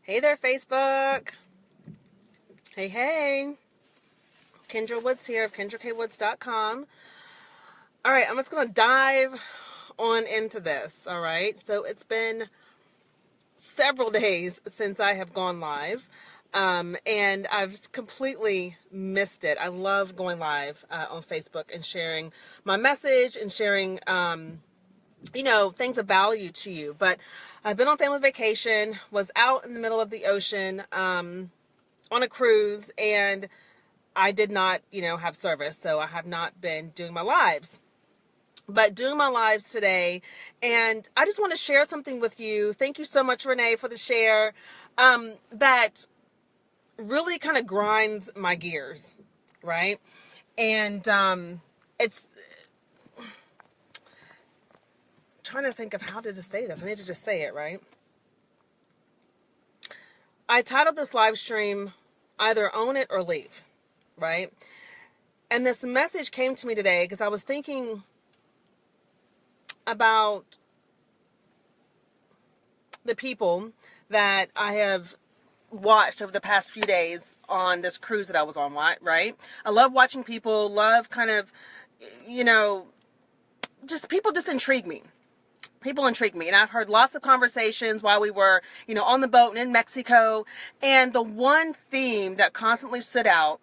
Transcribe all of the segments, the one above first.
Hey there, Facebook. Hey, hey. Kendra Woods here of KendraKWoods.com. All right, I'm just going to dive on into this. All right, so it's been several days since I have gone live, and I've completely missed it. I love going live on Facebook and sharing my message and sharing things of value to you. But I've been on family vacation, was out in the middle of the ocean on a cruise, and I did not, have service. So I have not been doing my lives. But doing my lives today, and I just want to share something with you. Thank you so much, Renee, for the share. That really kind of grinds my gears, right? And it's trying to think of how to just say this. I need to just say it, right? I titled this live stream either Own It or Leave, right? And this message came to me today because I was thinking about the people that I have watched over the past few days on this cruise that I was on, right? I love watching people, love kind of, just people just intrigue me. People intrigue me. And I've heard lots of conversations while we were, on the boat and in Mexico. And the one theme that constantly stood out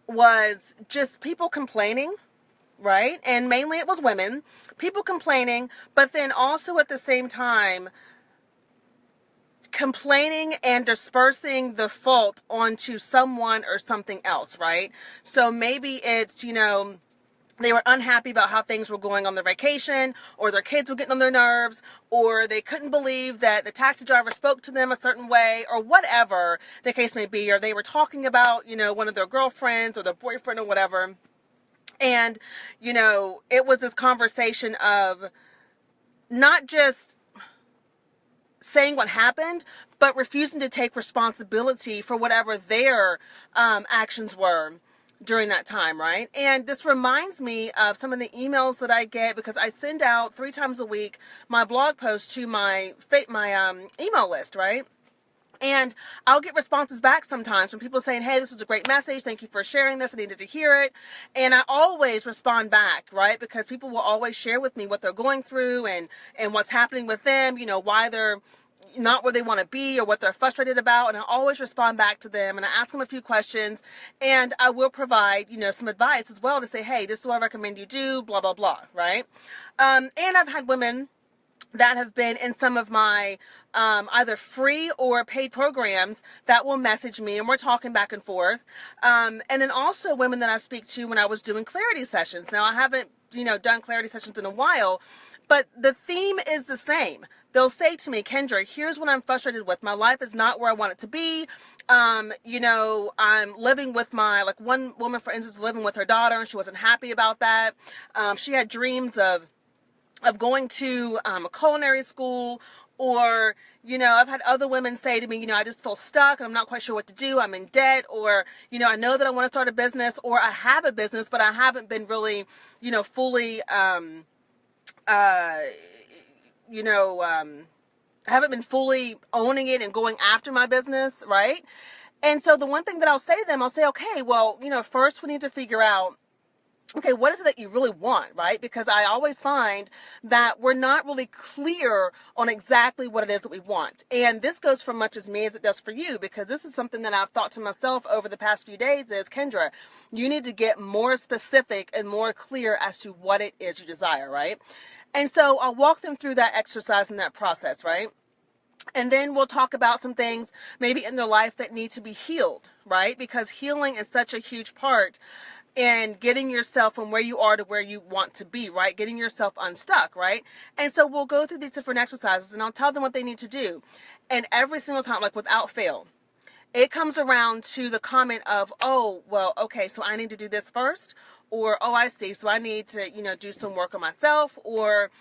was just people complaining, right? And mainly it was women, people complaining, but then also at the same time, complaining and dispersing the fault onto someone or something else, right? So maybe it's, they were unhappy about how things were going on their vacation, or their kids were getting on their nerves, or they couldn't believe that the taxi driver spoke to them a certain way, or whatever the case may be, or they were talking about, one of their girlfriends or their boyfriend or whatever. And, it was this conversation of not just saying what happened, but refusing to take responsibility for whatever their actions were during that time, right? And this reminds me of some of the emails that I get because I send out 3 times a week my blog post to my email list, right? And I'll get responses back sometimes from people saying, hey, this is a great message. Thank you for sharing this. I needed to hear it. And I always respond back, right? Because people will always share with me what they're going through and what's happening with them, why they're not where they want to be or what they're frustrated about. And I always respond back to them and I ask them a few questions and I will provide, some advice as well to say, hey, this is what I recommend you do, blah, blah, blah, right? And I've had women that have been in some of my either free or paid programs that will message me and we're talking back and forth. And then also women that I speak to when I was doing clarity sessions. Now I haven't, done clarity sessions in a while, but the theme is the same. They'll say to me, Kendra, here's what I'm frustrated with. My life is not where I want it to be. I'm living with one woman, for instance, living with her daughter and she wasn't happy about that. She had dreams of going to a culinary school, or, I've had other women say to me, I just feel stuck and I'm not quite sure what to do. I'm in debt, or, I know that I want to start a business, or I have a business, but I haven't been really, fully, I haven't been fully owning it and going after my business, right? And so the one thing that I'll say to them, I'll say, okay, well, first we need to figure out, okay, what is it that you really want, right? Because I always find that we're not really clear on exactly what it is that we want. And this goes for much as me as it does for you, because this is something that I've thought to myself over the past few days is, Kendra, you need to get more specific and more clear as to what it is you desire, right? And so I'll walk them through that exercise and that process, right? And then we'll talk about some things maybe in their life that need to be healed, right? Because healing is such a huge part in getting yourself from where you are to where you want to be, right? Getting yourself unstuck, right? And so we'll go through these different exercises and I'll tell them what they need to do. And every single time, like without fail, it comes around to the comment of, oh, well, okay, so I need to do this first, or, oh, I see, so I need to, do some work on myself, or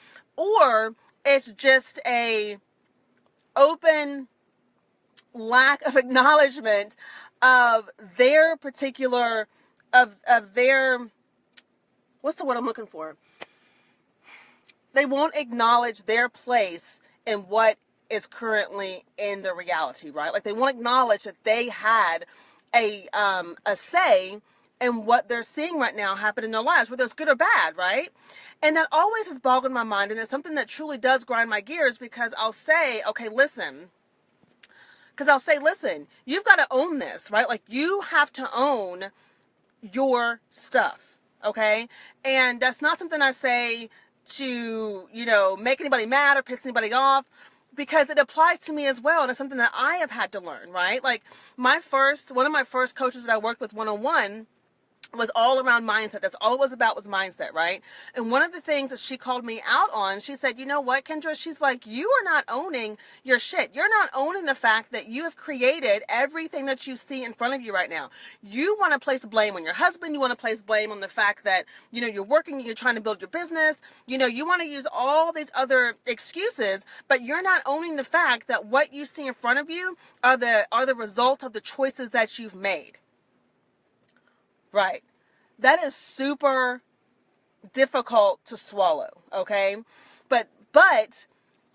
it's just a open lack of acknowledgement of their particular, of their, what's the word I'm looking for? They won't acknowledge their place in what is currently in the reality, right? Like they won't acknowledge that they had a say in what they're seeing right now happen in their lives, whether it's good or bad, right? And that always has boggled my mind, and it's something that truly does grind my gears, because I'll say, okay, listen, you've got to own this, right? Like you have to own your stuff, okay? And that's not something I say to, make anybody mad or piss anybody off, because it applies to me as well. And it's something that I have had to learn, right? Like one of my first coaches that I worked with one-on-one was all around mindset. That's all it was about, was mindset, right? And one of the things that she called me out on, she said, you know what, Kendra? She's like, you are not owning your shit. You're not owning the fact that you have created everything that you see in front of you right now. You want to place blame on your husband. You want to place blame on the fact that, you're working, you're trying to build your business. You want to use all these other excuses, but you're not owning the fact that what you see in front of you are the result of the choices that you've made. Right. That is super difficult to swallow, okay? But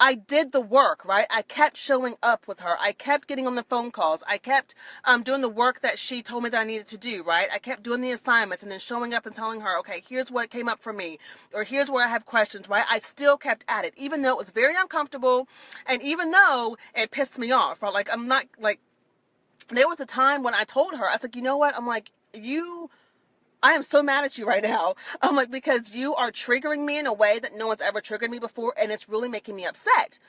I did the work, right? I kept showing up with her. I kept getting on the phone calls. I kept doing the work that she told me that I needed to do, right? I kept doing the assignments and then showing up and telling her, okay, here's what came up for me, or here's where I have questions, right? I still kept at it, even though it was very uncomfortable, and even though it pissed me off, right? Like, I'm not, like, there was a time when I told her, I was like, you know what? I'm like, I am so mad at you right now. I'm like, because you are triggering me in a way that no one's ever triggered me before, and it's really making me upset.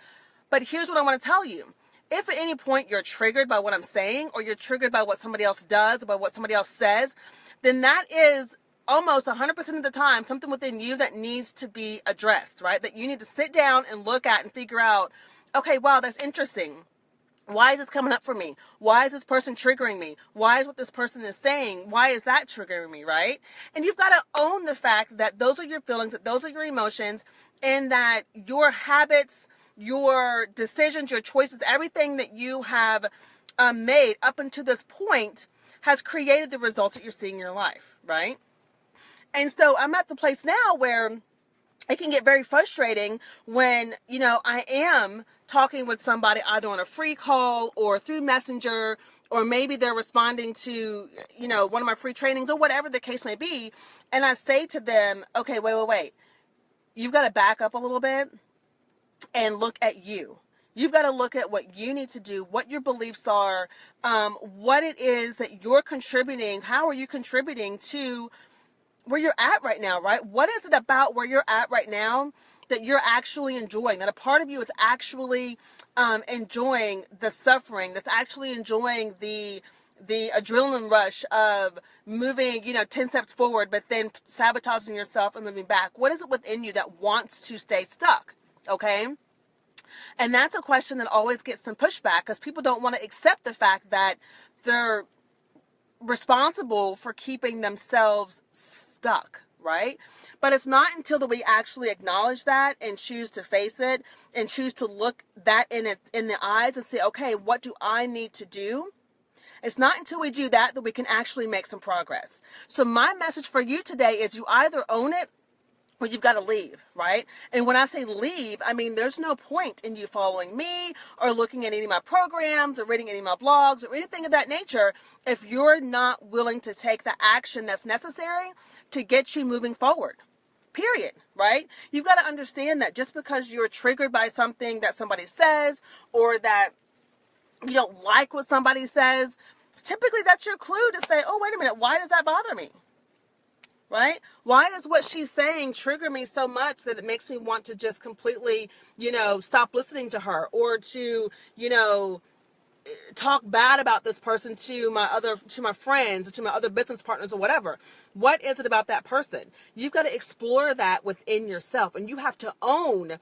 But here's what I want to tell you. If at any point you're triggered by what I'm saying, or you're triggered by what somebody else does, or by what somebody else says, then that is almost 100% of the time something within you that needs to be addressed, right? That you need to sit down and look at and figure out, okay, wow, that's interesting. Why is this coming up for me? Why is this person triggering me? Why is what this person is saying, why is that triggering me, right? And you've got to own the fact that those are your feelings, that those are your emotions, and that your habits, your decisions, your choices, everything that you have made up until this point has created the results that you're seeing in your life, right? And so I'm at the place now where it can get very frustrating when, I am talking with somebody either on a free call or through Messenger, or maybe they're responding to, one of my free trainings or whatever the case may be. And I say to them, okay, wait. You've got to back up a little bit and look at you. You've got to look at what you need to do, what your beliefs are, what it is that you're contributing. How are you contributing to where you're at right now, right? What is it about where you're at right now that you're actually enjoying, that a part of you is actually enjoying the suffering, that's actually enjoying the adrenaline rush of moving, 10 steps forward, but then sabotaging yourself and moving back? What is it within you that wants to stay stuck? Okay. And that's a question that always gets some pushback, because people don't want to accept the fact that they're responsible for keeping themselves stuck, right? But it's not until that we actually acknowledge that and choose to face it and choose to look that in the eyes and say, okay, what do I need to do? It's not until we do that that we can actually make some progress. So my message for you today is, you either own it or you've got to leave, right? And when I say leave, I mean, there's no point in you following me or looking at any of my programs or reading any of my blogs or anything of that nature if you're not willing to take the action that's necessary to get you moving forward. Period, right? You've got to understand that just because you're triggered by something that somebody says, or that you don't like what somebody says, typically that's your clue to say, oh, wait a minute, why does that bother me? Right? Why does what she's saying trigger me so much that it makes me want to just completely, stop listening to her, or to, talk bad about this person to my friends, or to my other business partners, or whatever? What is it about that person? You've got to explore that within yourself, and you have to own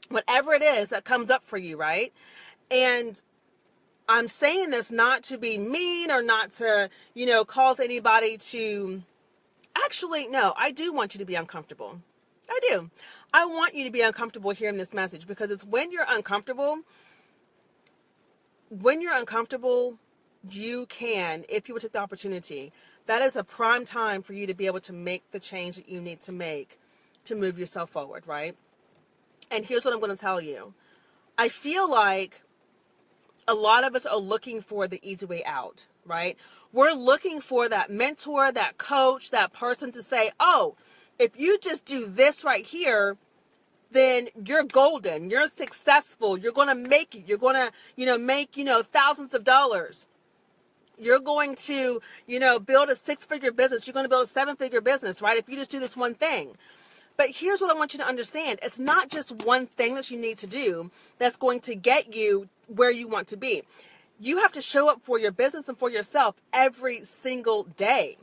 whatever it is that comes up for you, right? And I'm saying this not to be mean or not to, cause anybody to... Actually, no, I do want you to be uncomfortable. I do. I want you to be uncomfortable hearing this message, because it's when you're uncomfortable, you can, if you would take the opportunity, that is a prime time for you to be able to make the change that you need to make to move yourself forward, right? And here's what I'm going to tell you. I feel like a lot of us are looking for the easy way out, right? We're looking for that mentor, that coach, that person to say, oh, if you just do this right here, then you're golden, you're successful, you're going to make it, you're going to, make, thousands of dollars. You're going to, build a 6-figure business. You're going to build a 7-figure business, right? If you just do this one thing. But here's what I want you to understand. It's not just one thing that you need to do that's going to get you where you want to be. You have to show up for your business and for yourself every single day.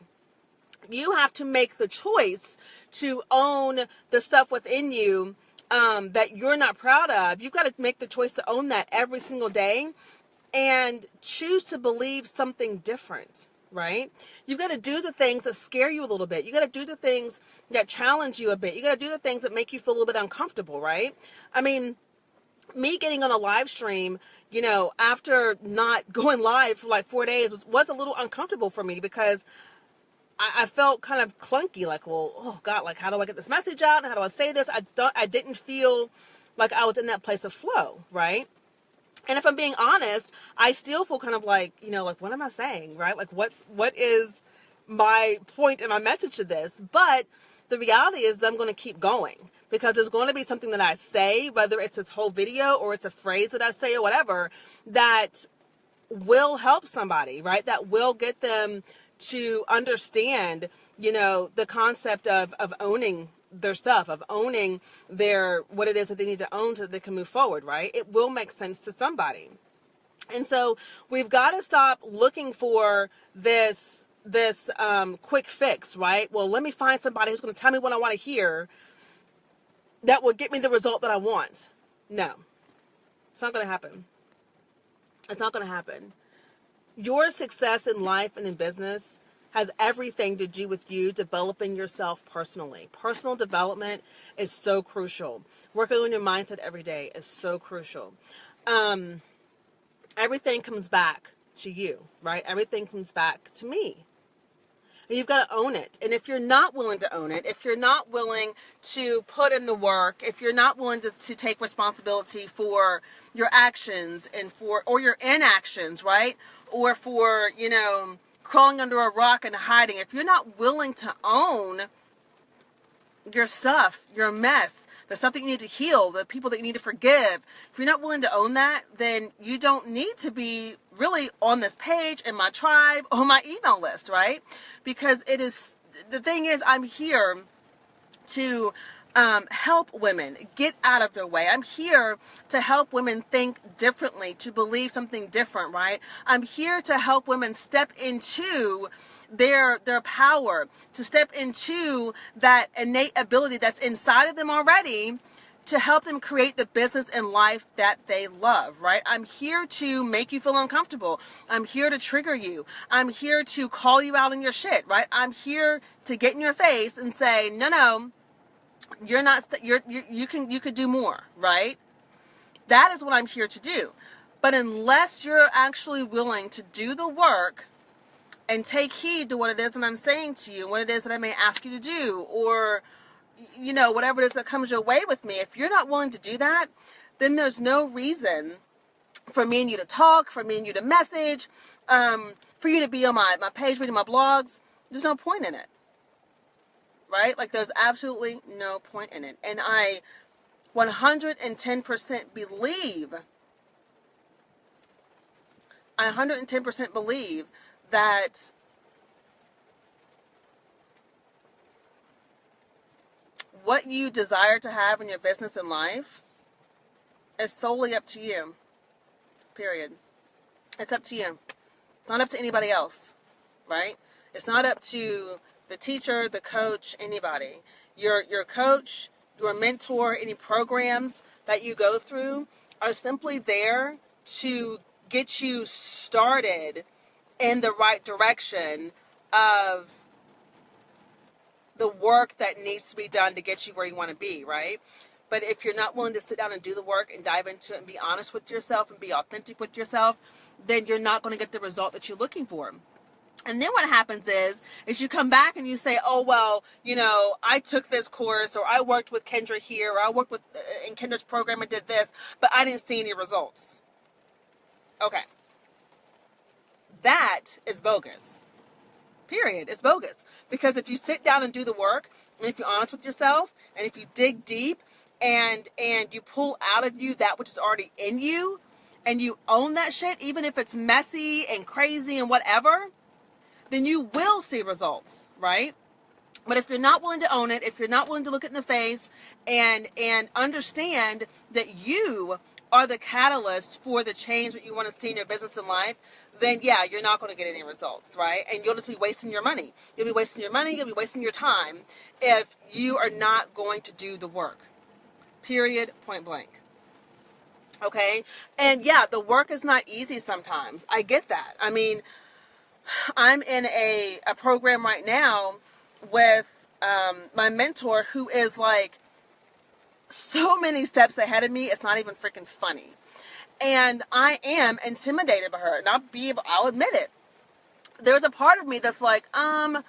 You have to make the choice to own the stuff within you that you're not proud of. You've got to make the choice to own that every single day and choose to believe something different, right? You've got to do the things that scare you a little bit. You got to do the things that challenge you a bit. You got to do the things that make you feel a little bit uncomfortable, right? I mean, me getting on a live stream, after not going live for like 4 days was a little uncomfortable for me because I felt kind of clunky, like, well, oh God, like, how do I get this message out? How do I say this? I didn't feel like I was in that place of flow, right? And if I'm being honest, I still feel kind of like, like, what am I saying, right? Like, what is my point and my message to this? But the reality is that I'm going to keep going because there's going to be something that I say, whether it's this whole video or it's a phrase that I say or whatever, that will help somebody, right? That will get them to understand, the concept of owning their stuff, of owning what it is that they need to own so that they can move forward, right? It will make sense to somebody. And so we've got to stop looking for this quick fix, right? Well, let me find somebody who's going to tell me what I want to hear that will get me the result that I want. No, it's not going to happen. It's not going to happen. Your success in life and in business has everything to do with you developing yourself personally. Personal development is so crucial. Working on your mindset every day is so crucial. Everything comes back to you, right? Everything comes back to me. And you've got to own it. And if you're not willing to own it, if you're not willing to put in the work, if you're not willing to take responsibility for your actions or your inactions, right? Or for, crawling under a rock and hiding. If you're not willing to own your stuff, your mess, the stuff that you need to heal, the people that you need to forgive, if you're not willing to own that, then you don't need to be really on this page, in my tribe, or my email list, right? Because the thing is, I'm here to help women get out of their way. I'm here to help women think differently, to believe something different, right? I'm here to help women step into their power, to step into that innate ability that's inside of them already, to help them create the business and life that they love, right? I'm here to make you feel uncomfortable. I'm here to trigger you. I'm here to call you out on your shit, right? I'm here to get in your face and say, no, you're not, you could do more, right? That is what I'm here to do. But unless you're actually willing to do the work and take heed to what it is that I'm saying to you, what it is that I may ask you to do, or, whatever it is that comes your way with me, if you're not willing to do that, then there's no reason for me and you to talk, for me and you to message, for you to be on my page reading my blogs. There's no point in it. Right? Like, there's absolutely no point in it. And I 110% believe, that what you desire to have in your business and life is solely up to you. Period. It's up to you. It's not up to anybody else. Right? It's not up to the teacher, the coach, anybody. Your coach, your mentor, any programs that you go through are simply there to get you started in the right direction of the work that needs to be done to get you where you want to be, right? But if you're not willing to sit down and do the work and dive into it and be honest with yourself and be authentic with yourself, then you're not going to get the result that you're looking for. And then what happens is you come back and you say, oh, well, I took this course, or I worked with Kendra here, or I worked with in Kendra's program and did this, but I didn't see any results. Okay. That is bogus. Period. It's bogus. Because if you sit down and do the work, and if you're honest with yourself, and if you dig deep, and you pull out of you that which is already in you, and you own that shit, even if it's messy and crazy and whatever, then you will see results, right? But if you're not willing to own it, if you're not willing to look it in the face and understand that you are the catalyst for the change that you want to see in your business and life, then yeah, you're not going to get any results, right? And you'll just be wasting your money. You'll be wasting your money, you'll be wasting your time if you are not going to do the work. Period, point blank. Okay? And yeah, the work is not easy sometimes. I get that. I mean, I'm in a program right now with my mentor, who is like so many steps ahead of me, it's not even freaking funny. And I am intimidated by her, and I'll admit it. There's a part of me that's like, oh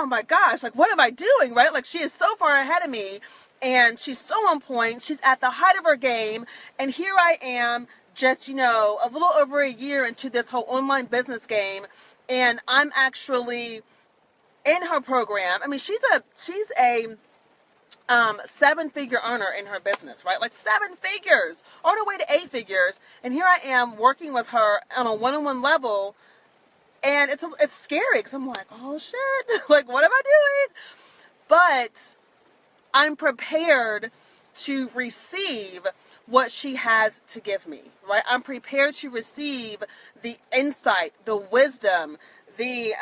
my gosh, like, what am I doing, right? Like, she is so far ahead of me, and she's so on point, she's at the height of her game, and here I am, just, a little over a year into this whole online business game, and I'm actually in her program. I mean, she's a 7-figure earner in her business, right? Like 7 figures, all the way to 8 figures. And here I am working with her on a one-on-one level. And it's scary, because I'm like, oh shit, like, what am I doing? But I'm prepared to receive what she has to give me, right? I'm prepared to receive the insight, the wisdom, the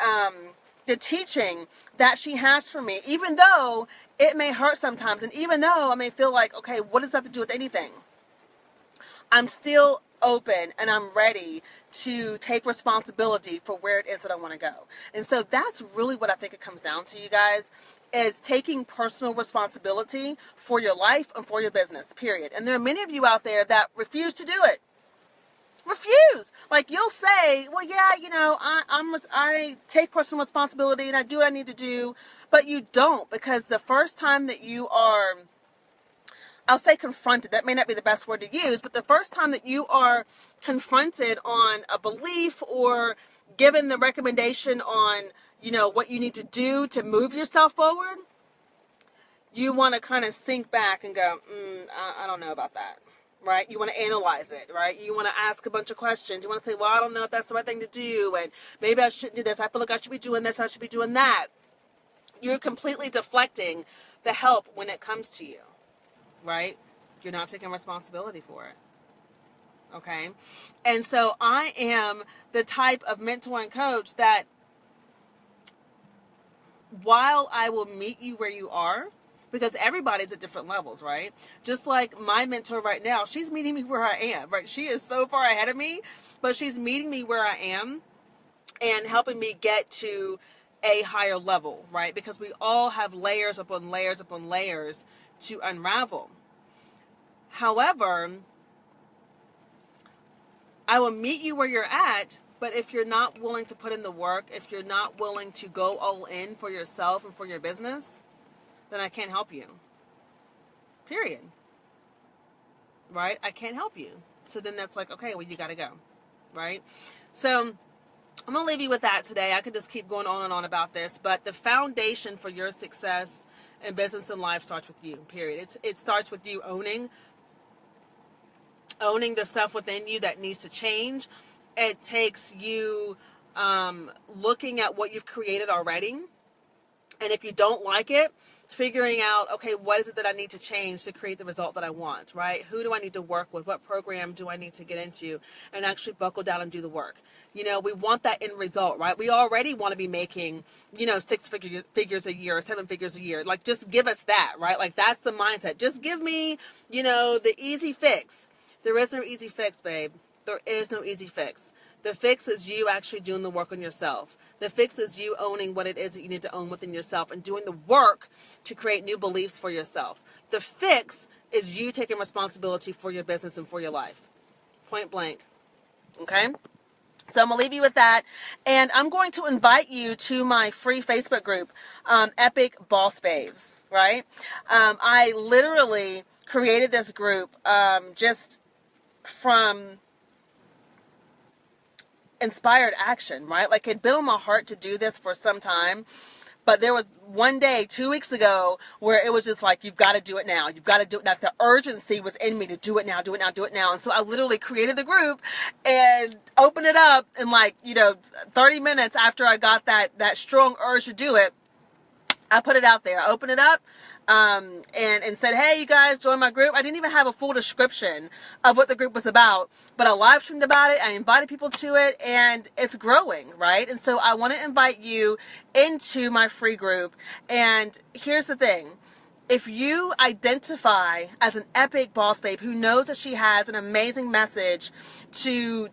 teaching that she has for me, even though it may hurt sometimes, and even though I may feel like, okay, what does that have to do with anything? I'm still open, and I'm ready to take responsibility for where it is that I want to go. And so that's really what I think it comes down to, you guys, is taking personal responsibility for your life and for your business, period. And there are many of you out there that refuse to do it. Refuse. Like, you'll say, well, yeah, I take personal responsibility and I do what I need to do, but you don't, because the first time that you are, I'll say confronted, that may not be the best word to use, but the first time that you are confronted on a belief or given the recommendation on, what you need to do to move yourself forward, you want to kind of sink back and go, I don't know about that. Right? You want to analyze it, right? You want to ask a bunch of questions. You want to say, well, I don't know if that's the right thing to do, and maybe I shouldn't do this. I feel like I should be doing this. I should be doing that. You're completely deflecting the help when it comes to you, right? You're not taking responsibility for it. Okay? And so I am the type of mentor and coach that, while I will meet you where you are, because everybody's at different levels, right? Just like my mentor right now, she's meeting me where I am, right? She is so far ahead of me, but she's meeting me where I am and helping me get to a higher level, right? Because we all have layers upon layers upon layers to unravel. However, I will meet you where you're at, but if you're not willing to put in the work, if you're not willing to go all in for yourself and for your business, then I can't help you. Period. Right? I can't help you. So then that's like, okay, well, you got to go. Right? So I'm going to leave you with that today. I could just keep going on and on about this, but the foundation for your success in business and life starts with you, period. It starts with you owning the stuff within you that needs to change. It takes you looking at what you've created already. And if you don't like it, figuring out, okay, what is it that I need to change to create the result that I want, right? Who do I need to work with? What program do I need to get into? And actually buckle down and do the work. We want that end result, right? We already want to be making, 6 figures a year or 7 figures a year. Like, just give us that, right? Like, that's the mindset. Just give me, the easy fix. There is no easy fix, babe. There is no easy fix. The fix is you actually doing the work on yourself. The fix is you owning what it is that you need to own within yourself and doing the work to create new beliefs for yourself. The fix is you taking responsibility for your business and for your life. Point blank. Okay? So I'm going to leave you with that. And I'm going to invite you to my free Facebook group, Epic Boss Babes, right? I literally created this group just from inspired action, right? Like, it'd been on my heart to do this for some time. But there was one day 2 weeks ago where it was just like, you've got to do it now. You've got to do it now. The urgency was in me to do it now, do it now, do it now. And so I literally created the group and opened it up in 30 minutes after I got that strong urge to do it. I put it out there. I opened it up and said, hey, you guys, join my group. I didn't even have a full description of what the group was about, but I live streamed about it. I invited people to it, and it's growing, right? And so I want to invite you into my free group. And here's the thing. If you identify as an epic boss babe who knows that she has an amazing message to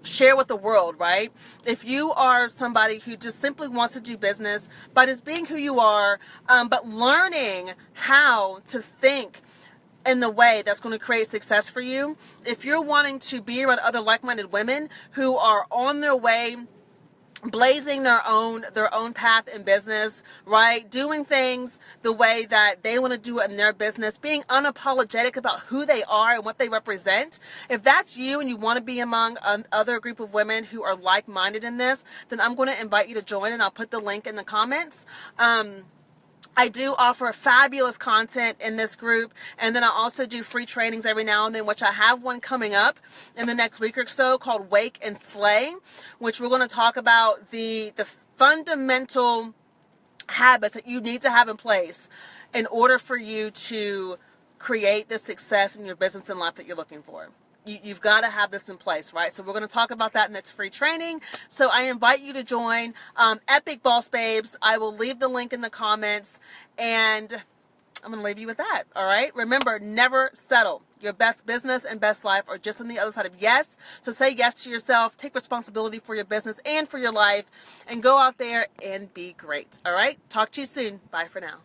share with the world, right? If you are somebody who just simply wants to do business by just being who you are, but learning how to think in the way that's going to create success for you, if you're wanting to be around other like-minded women who are on their way blazing their own path in business, right? Doing things the way that they want to do it in their business, being unapologetic about who they are and what they represent. If that's you and you want to be among other group of women who are like-minded in this, then I'm going to invite you to join, and I'll put the link in the comments. I do offer fabulous content in this group, and then I also do free trainings every now and then, which I have one coming up in the next week or so called Wake and Slay, which we're going to talk about the fundamental habits that you need to have in place in order for you to create the success in your business and life that you're looking for. You've got to have this in place, right? So we're going to talk about that in this free training. So I invite you to join Epic Boss Babes. I will leave the link in the comments, and I'm going to leave you with that, all right? Remember, never settle. Your best business and best life are just on the other side of yes. So say yes to yourself. Take responsibility for your business and for your life, and go out there and be great, all right? Talk to you soon. Bye for now.